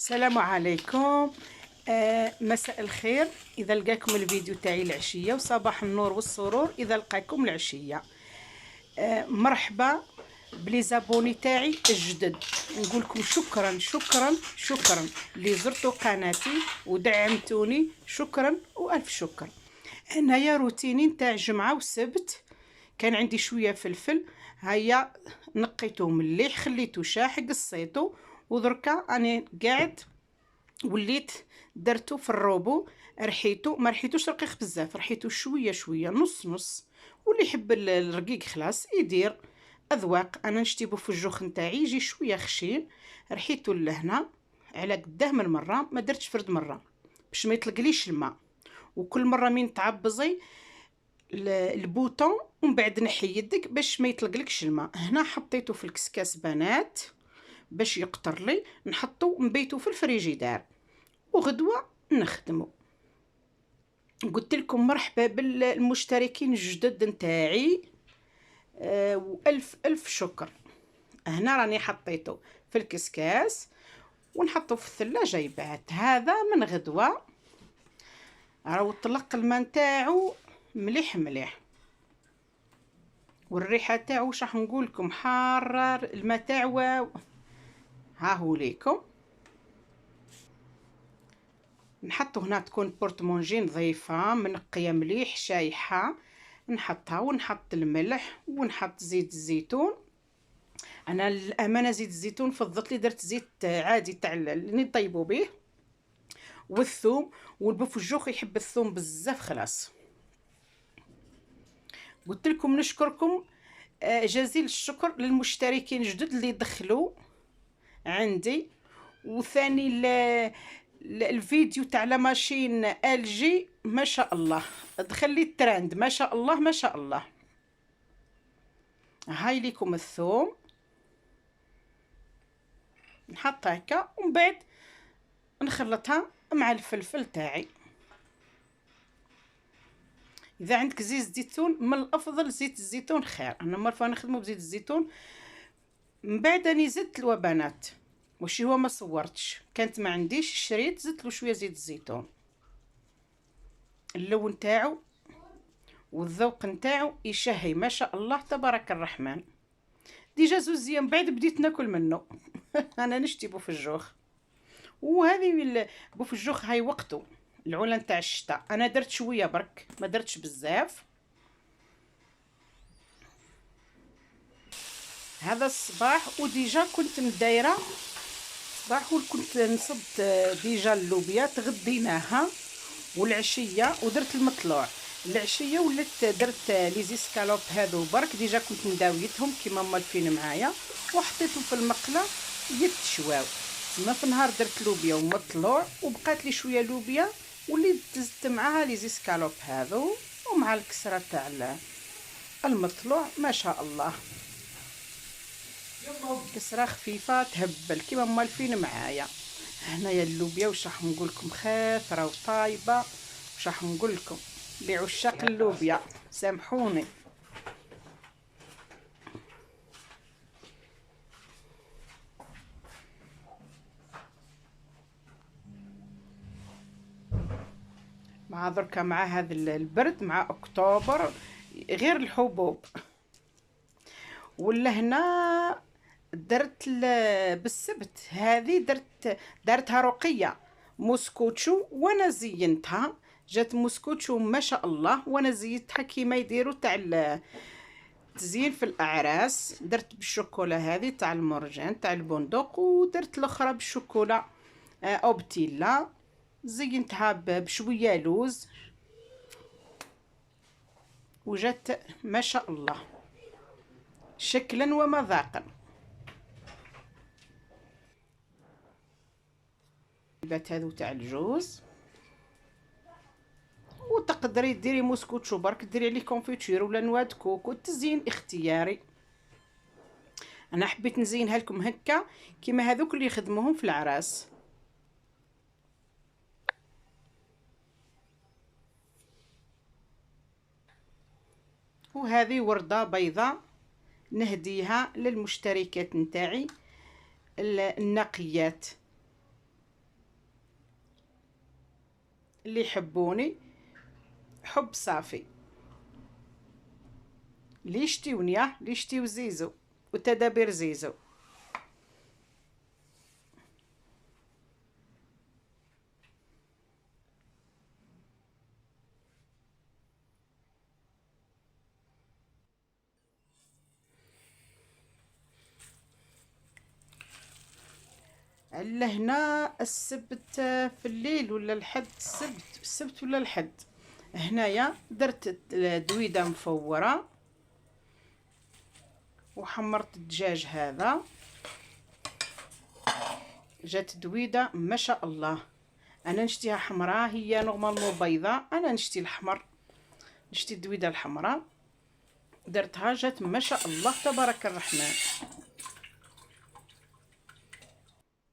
السلام عليكم. مساء الخير اذا لقاكم الفيديو تاعي العشيه، وصباح النور والسرور اذا لقاكم العشيه. مرحبا بلي زابوني تاعي الجدد. نقول لكم شكرا شكرا شكرا اللي زرتوا قناتي ودعمتوني، شكرا والف شكر. هنايا روتيني تاع جمعه وسبت، كان عندي شويه فلفل، هيا نقيته مليح، خليته شاح، قصيته، ودركا راني قاعد وليت درتو في الروبو. رحيتو، ما رحيتوش رقيق بزاف، رحيتو شويه شويه، نص نص، واللي يحب الرقيق خلاص يدير، اذواق. انا نشتيبو في الجوخ نتاعي يجي شويه خشين، رحيتو لهنا على قداه من مره، ما درتش فرد مره باش ما يطلقليش الماء، وكل مره من تعبزي البوطون ومن بعد نحي يدك باش ما يطلقلكش الماء. هنا حطيته في الكسكاس بنات باش يقطر لي، نحطو نبيتو في الفريجيدار وغدوه نخدمو. قلت لكم مرحبا بالمشتركين الجدد نتاعي، والف الف شكر. هنا راني حطيته في الكسكاس ونحطو في الثلاجه يبات. هذا من غدوه راهو طلق الماء نتاعو مليح مليح، والريحه تاعو واش راح نقول لكم، حاره الماء تاعو. ها هو ليكم. نحطو هنا تكون بورتمونجي نظيفه منقيه مليح شايحه، نحطها ونحط الملح ونحط زيت الزيتون. انا الامانه زيت الزيتون فضلت لي درت زيت عادي تاع اللي نطيبوا به، والثوم، والبوفجوخ يحب الثوم بزاف خلاص. قلت لكم نشكركم جزيل الشكر للمشتركين الجدد اللي دخلوا عندي. وثاني الفيديو تاع لا ماشين ال جي ما شاء الله دخل لي الترند، ما شاء الله ما شاء الله. هاي ليكم الثوم، نحط هكا ومن بعد نخلطها مع الفلفل تاعي. اذا عندك زيت زيتون من الافضل زيت الزيتون خير، انا مرفا نخدمو بزيت الزيتون. من بعد اني زدت الوبنات، واش هو ما صورتش، كانت ما عنديش شريت، زدت له شويه زيت الزيتون. اللون تاعو والذوق نتاعو يشهي ما شاء الله تبارك الرحمن. ديجا زوز ايام بعد بديت ناكل منه. انا نشتي بوفجوخ، وهذه بوفجوخ هاي وقته العلا نتاع الشتاء. انا درت شويه برك، ما درتش بزاف. هذا الصباح وديجا كنت مدايره صباح، وكنت نصبت ديجا اللوبيا تغديناها، والعشيه ودرت المطلوع. العشيه ولات درت لي زيسكالوب هذو برك، ديجا كنت نداويتهم كيما مالفين معايا، وحطيتهم في المقله يتشواو. تما في النهار درت لوبيا ومطلوع، وبقات لي شويه لوبيا واللي دزت معاها لي زيسكالوب هذو، ومع الكسره تاع المطلوع ما شاء الله. كسره خفيفه تهبل كيما مالفين معايا. هنايا اللوبيا واش راح نقول لكم، خاثره وطايبه، واش راح نقول لكم لعشاق اللوبيا سامحوني. مع دركا مع هذا البرد مع اكتوبر غير الحبوب. ولا هنا درت بالسبت هذه درتها رقيه موسكوتشو، وانا زينتها جات موسكوتشو ما شاء الله، وانا زينتها كيما يديروا تاع التزيين في الاعراس. درت بالشوكولا هذه تاع المرجان تاع البندق، ودرت الاخرى بالشوكولا اوبتيلا، زينتها بشويه لوز، وجات ما شاء الله شكلا ومذاقا. البات هذو تاع الجوز، وتقدري ديري موسكوتشو برك، ديري عليه كونفيتير ولا نواه كوكو، التزيين اختياري. انا حبيت نزينها لكم هكا كيما هذوك اللي يخدموهم في العراس. وهذه ورده بيضاء نهديها للمشتركات نتاعي النقيات. اللي يحبوني حب صافي، اللي يشتيوني اللي يشتيو زيزو وتدابير زيزو. لهنا السبت في الليل ولا الحد، السبت ولا الحد. هنايا درت دويدة مفورة وحمرت الدجاج هذا، جات دويدة ما شاء الله. انا نشتيها حمراء، هي نورمالمون بيضاء، انا نشتي الحمر، نشتي الدويدة الحمراء. درتها جات ما شاء الله تبارك الرحمن،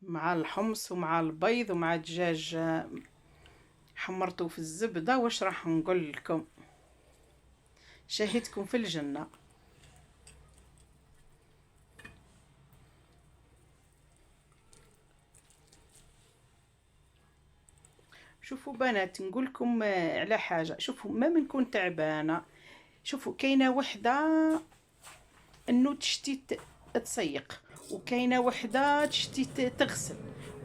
مع الحمص ومع البيض ومع الدجاج حمرته في الزبدة. واش راح نقول لكم، شاهدكم في الجنة. شوفوا بنات، نقول لكم على حاجه. شوفوا ما منكون تعبانه، شوفوا كاينه وحده انه تشتي تسيق، وكاينه وحده تشتي تغسل،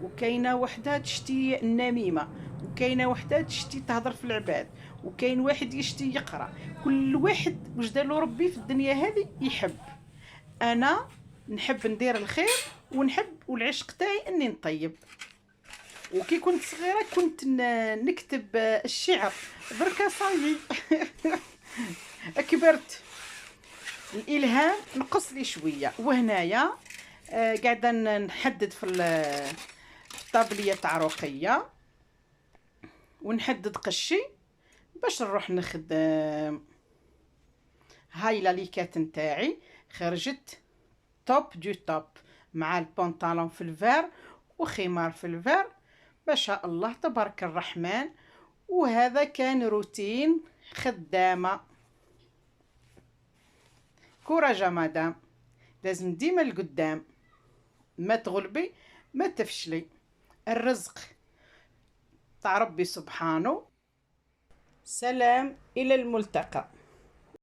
وكاينه وحده تشتي النميمه، وكاينه وحده تشتي تهضر في العباد، وكاين واحد يشتي يقرا. كل واحد واش دارلو ربي في الدنيا هذه يحب. انا نحب ندير الخير ونحب، والعشق تاعي اني نطيب. وكي كنت صغيره كنت نكتب الشعر، دركا صايي كبرت الالهام نقص لي شويه. وهنايا قاعده نحدد في الطابليه تاع رقيه، ونحدد قشي باش نروح نخدم. هاي لاليكات نتاعي خرجت توب دو توب، مع البنطالون في الفار وخمار في الفار، ما شاء الله تبارك الرحمن. وهذا كان روتين خدامة. كوراج مدام، لازم ديما القدام، ما تغلبي ما تفشلي. الرزق تاع ربي سبحانه. سلام، إلى الملتقى.